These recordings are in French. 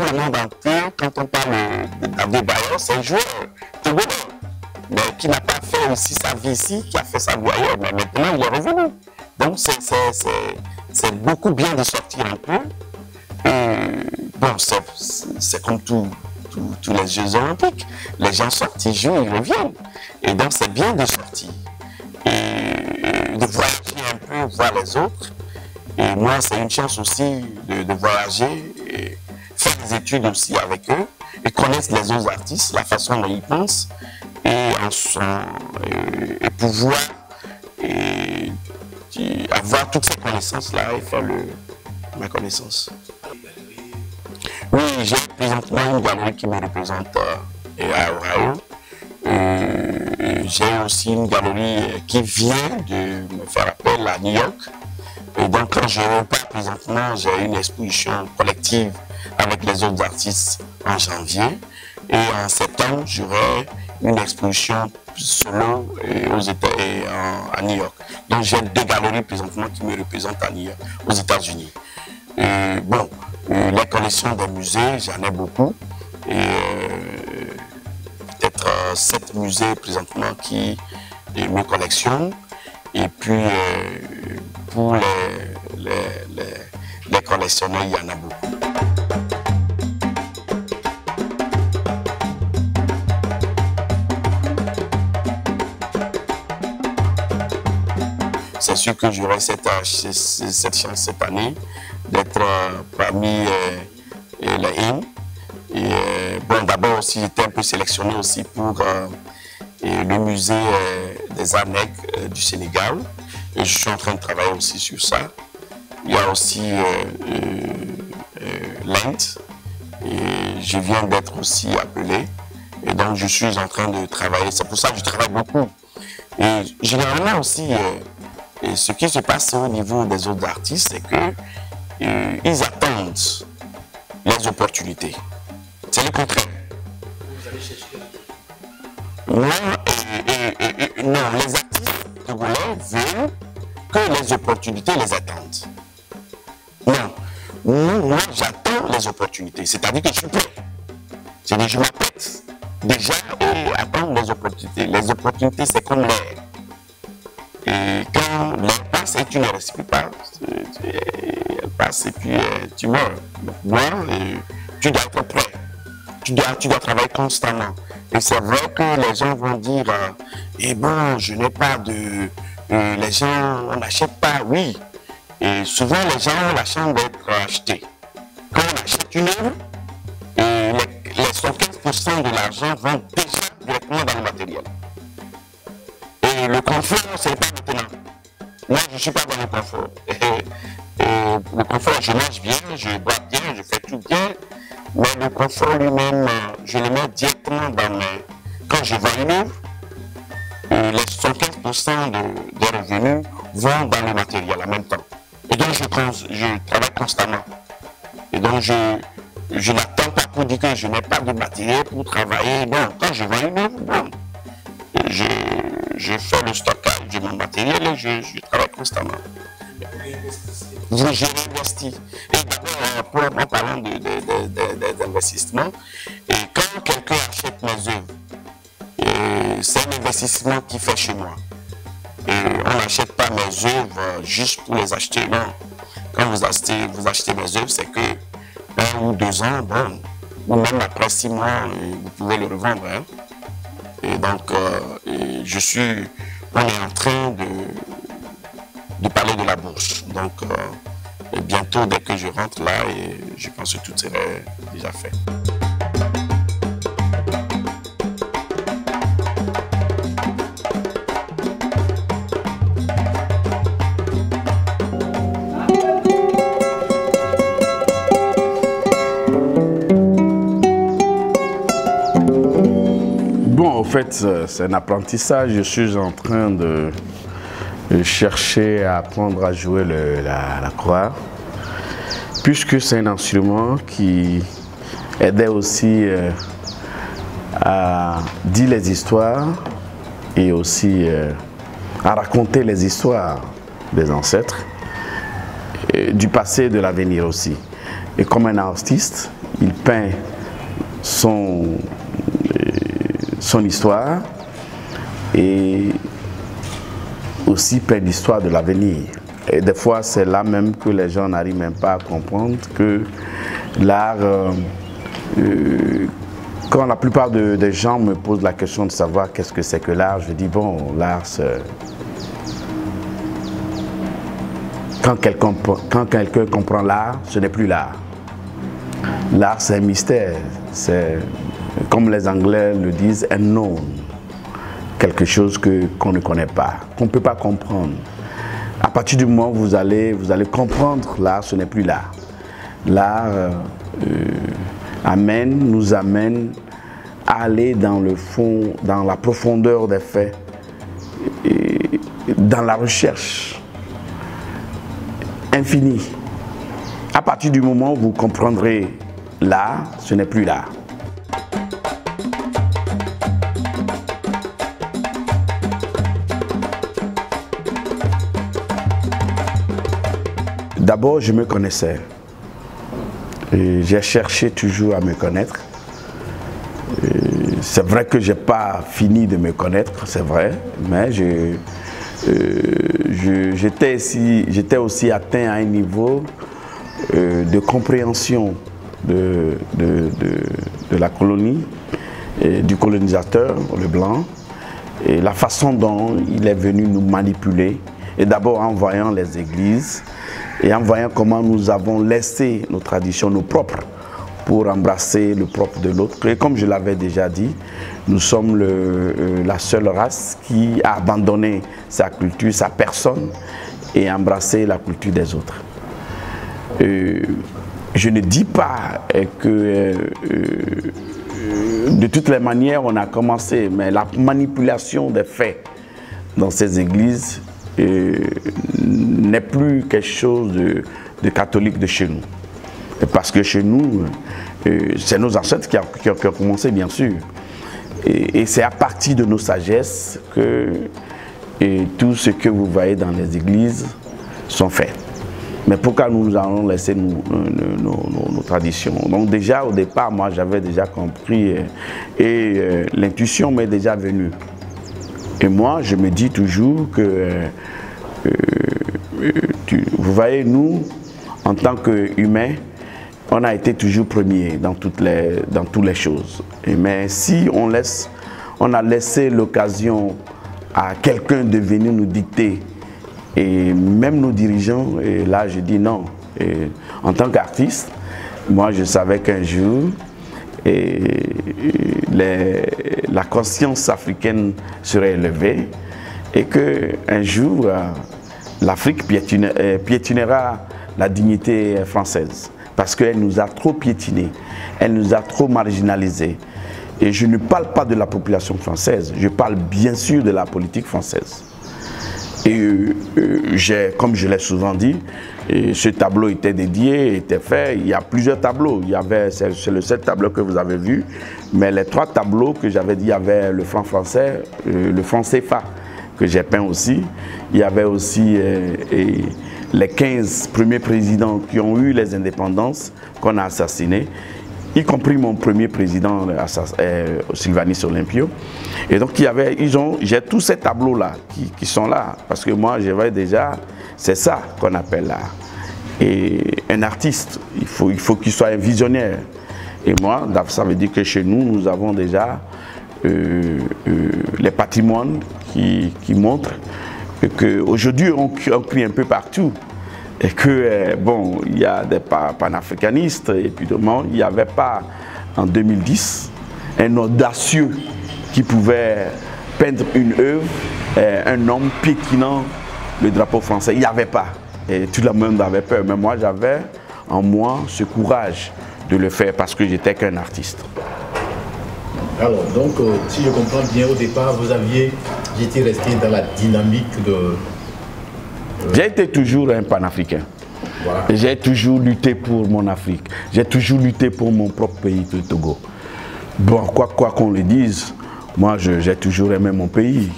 tout le monde entier, quand on parle d'Adebayor, c'est un joueur togolais, mais qui n'a pas fait aussi sa vie ici, qui a fait sa vie ailleurs, mais maintenant il est revenu. Donc c'est beaucoup bien de sortir un peu. Bon, c'est comme tous les Jeux Olympiques. Les gens sortent, ils jouent, ils reviennent. Et donc c'est bien de sortir. Et de voyager un peu, voir les autres. Et moi, c'est une chance aussi de voyager, et faire des études aussi avec eux, et connaître les autres artistes, la façon dont ils pensent, et pouvoir avoir toutes ces connaissances-là et faire ma connaissance. Oui, j'ai présentement une galerie qui me représente à Ohio. J'ai aussi une galerie qui vient de me faire appel à New York. Et donc, quand je repars présentement, j'ai une exposition collective avec les autres artistes en janvier. Et en septembre, j'aurai une exposition solo à New York. Donc, j'ai 2 galeries présentement qui me représentent à New York, aux États-Unis. Bon, les collections des musées, j'en ai beaucoup. Et peut-être 7 musées présentement qui me collectionnent. Et puis, pour les collectionneurs, il y en a beaucoup. C'est sûr que j'aurai cette chance cette année d'être parmi les hymnes. Bon, d'abord aussi, j'étais un peu sélectionné aussi pour le musée des arts nègres du Sénégal. Et je suis en train de travailler aussi sur ça. Il y a aussi l'Inde. Et je viens d'être aussi appelé. Et donc, je suis en train de travailler. C'est pour ça que je travaille beaucoup. Et généralement aussi, ce qui se passe au niveau des autres artistes, c'est qu'ils attendent les opportunités. C'est le contraire. Vous allez chercher. Non, les artistes togolais veulent que les opportunités les attendent. Non, moi j'attends les opportunités, c'est-à-dire que je suis prêt. C'est-à-dire que je m'apprête déjà à attendre les opportunités. Les opportunités, c'est comme l'air. Et quand l'air passe et tu ne respires pas, elle passe et puis tu meurs. Donc, moi, tu dois être prêt. Tu dois travailler constamment. Et c'est vrai que les gens vont dire eh bon, je n'ai pas de. Les gens, on n'achète pas, oui. Et souvent, les gens ont la chance d'être achetés. Quand on achète une œuvre, les 75% de l'argent vont déjà directement dans le matériel. Et le confort, ce n'est pas maintenant. Moi, je ne suis pas dans le confort. Le confort, je mange bien, je bois bien, je fais tout bien. Mais le confort lui-même, je le mets directement dans mes... Quand je vends une œuvre, les 75% des revenus vont dans le matériel en même temps. Et donc, je travaille constamment. Et donc, je n'attends pas pour dire que je n'ai pas de matériel pour travailler. Non, quand je vends une œuvre, bon, je fais le stockage de mon matériel et je travaille constamment. Je réinvestis. Et d'abord, en parlant d'investissement, quand quelqu'un achète mes œuvres, c'est un investissement qu'il fait chez moi. Et on n'achète pas mes œuvres juste pour les acheter, non. Quand vous achetez mes œuvres, c'est que 1 ou 2 ans, bon, ou même après 6 mois, vous pouvez le revendre. Hein. Et donc, on est en train de parler de la bourse. Donc, bientôt, dès que je rentre là, je pense que tout serait déjà fait. Bon, en fait, c'est un apprentissage. Je suis en train de chercher à apprendre à jouer la croix, puisque c'est un instrument qui aidait aussi à dire les histoires et aussi à raconter les histoires des ancêtres, du passé et de l'avenir aussi. Et comme un artiste, il peint son histoire et aussi peint l'histoire de l'avenir. Et des fois, c'est là même que les gens n'arrivent même pas à comprendre que l'art, quand la plupart des gens me posent la question de savoir qu'est-ce que c'est que l'art, je dis bon, l'art c'est... Quand quelqu'un comprend l'art, ce n'est plus l'art. L'art, c'est un mystère. C'est, comme les Anglais le disent, un unknown. Quelque chose qu'on ne connaît pas, qu'on ne peut pas comprendre. À partir du moment où vous allez comprendre l'art, ce n'est plus l'art. L'art nous amène à aller dans le fond, dans la profondeur des faits, et dans la recherche infinie. À partir du moment où vous comprendrez l'art, ce n'est plus l'art. D'abord, je me connaissais. J'ai cherché toujours à me connaître. C'est vrai que je n'ai pas fini de me connaître, c'est vrai, mais j'étais aussi atteint à un niveau de compréhension de la colonie, et du colonisateur, le blanc, et la façon dont il est venu nous manipuler, et d'abord en voyant les églises, et en voyant comment nous avons laissé nos traditions, nos propres, pour embrasser le propre de l'autre. Et comme je l'avais déjà dit, nous sommes la seule race qui a abandonné sa culture, sa personne, et embrassé la culture des autres. Je ne dis pas que de toutes les manières on a commencé, mais la manipulation des faits dans ces églises n'est plus quelque chose de catholique de chez nous. Parce que chez nous, c'est nos ancêtres qui ont commencé, bien sûr. Et c'est à partir de nos sagesses que tout ce que vous voyez dans les églises sont faits. Mais pourquoi nous allons laisser nos traditions? Donc déjà, au départ, moi, j'avais déjà compris et l'intuition m'est déjà venue. Et moi, je me dis toujours que, vous voyez, nous, en tant qu'humains, on a été toujours premiers dans toutes les choses. Mais si on a laissé l'occasion à quelqu'un de venir nous dicter, et même nos dirigeants, et là je dis non. Et en tant qu'artiste, moi je savais qu'un jour, la conscience africaine serait élevée et qu'un jour, l'Afrique piétinera la dignité française. Parce qu'elle nous a trop piétinés, elle nous a trop marginalisés. Et je ne parle pas de la population française, je parle bien sûr de la politique française. Et comme je l'ai souvent dit, ce tableau était dédié, était fait, il y a plusieurs tableaux. C'est le seul tableau que vous avez vu, mais les 3 tableaux que j'avais dit, il y avait le franc français, le franc CFA, que j'ai peint aussi. Il y avait aussi les 15 premiers présidents qui ont eu les indépendances qu'on a assassinés, y compris mon premier président, Sylvanus Olympio. Et donc j'ai tous ces tableaux-là qui sont là, parce que moi je vois déjà, c'est ça qu'on appelle l'art. Et un artiste, il faut qu'il soit un visionnaire. Et moi, ça veut dire que chez nous, nous avons déjà les patrimoines qui montrent qu'aujourd'hui on crie un peu partout. Et que, bon, il y a des panafricanistes, et puis il n'y avait pas, en 2010, un audacieux qui pouvait peindre une œuvre, un homme piétinant le drapeau français. Il n'y avait pas. Et tout le monde avait peur. Mais moi, j'avais en moi ce courage de le faire parce que j'étais qu'un artiste. Alors, donc, si je comprends bien, au départ, j'étais resté dans la dynamique de... J'ai été toujours un panafricain. Voilà. J'ai toujours lutté pour mon Afrique. J'ai toujours lutté pour mon propre pays, le Togo. Bon, quoi qu'on le dise, moi j'ai toujours aimé mon pays.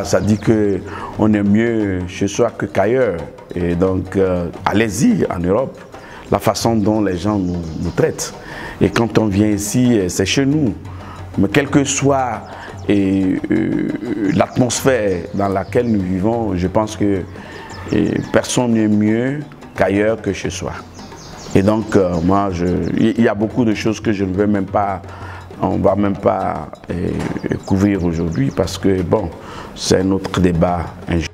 Ça dit qu'on est mieux chez soi qu'ailleurs. Et donc, allez-y en Europe, la façon dont les gens nous traitent. Et quand on vient ici, c'est chez nous. Mais quelle que soit l'atmosphère dans laquelle nous vivons, je pense que personne n'est mieux qu'ailleurs que chez soi. Et donc, moi, il y a beaucoup de choses que je ne veux même pas, on ne va même pas couvrir aujourd'hui parce que, bon, c'est un autre débat un jour.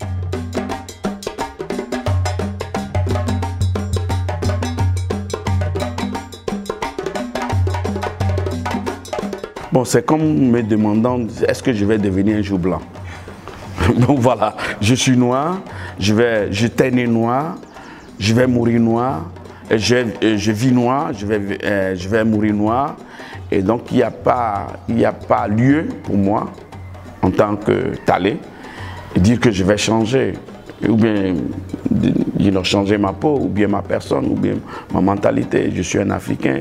Bon, c'est comme me demandant, est-ce que je vais devenir un jour blanc? Donc voilà, je suis noir, j'étais né noir, je vais mourir noir, je vis noir, je vais mourir noir. Et donc il n'y a pas lieu pour moi, en tant que Talé, de dire que je vais changer, ou bien changer ma peau, ou bien ma personne, ou bien ma mentalité. Je suis un Africain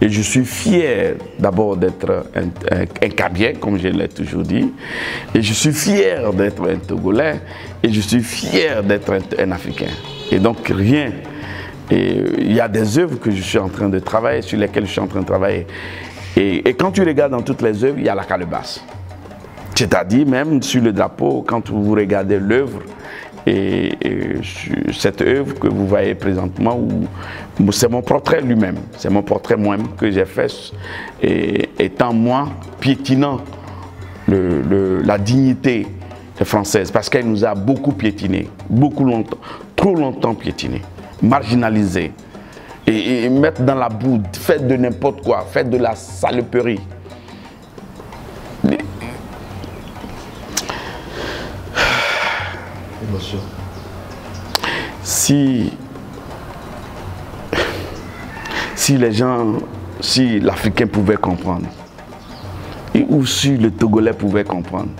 et je suis fier d'abord d'être un Kabien, comme je l'ai toujours dit, et je suis fier d'être un Togolais, et je suis fier d'être un Africain. Et donc rien, il y a des œuvres que je suis en train de travailler, sur lesquelles je suis en train de travailler. Et quand tu regardes dans toutes les œuvres, il y a la calebasse. C'est-à-dire même sur le drapeau, quand vous regardez l'œuvre, et cette œuvre que vous voyez présentement, c'est mon portrait lui-même, c'est mon portrait moi-même que j'ai fait, étant moi piétinant la dignité française, parce qu'elle nous a beaucoup piétiné, beaucoup longtemps, trop longtemps piétiné, marginalisé, et mettre dans la boue, faites de n'importe quoi, faites de la saloperie. Si les gens, si l'Africain pouvait comprendre, ou si le Togolais pouvait comprendre,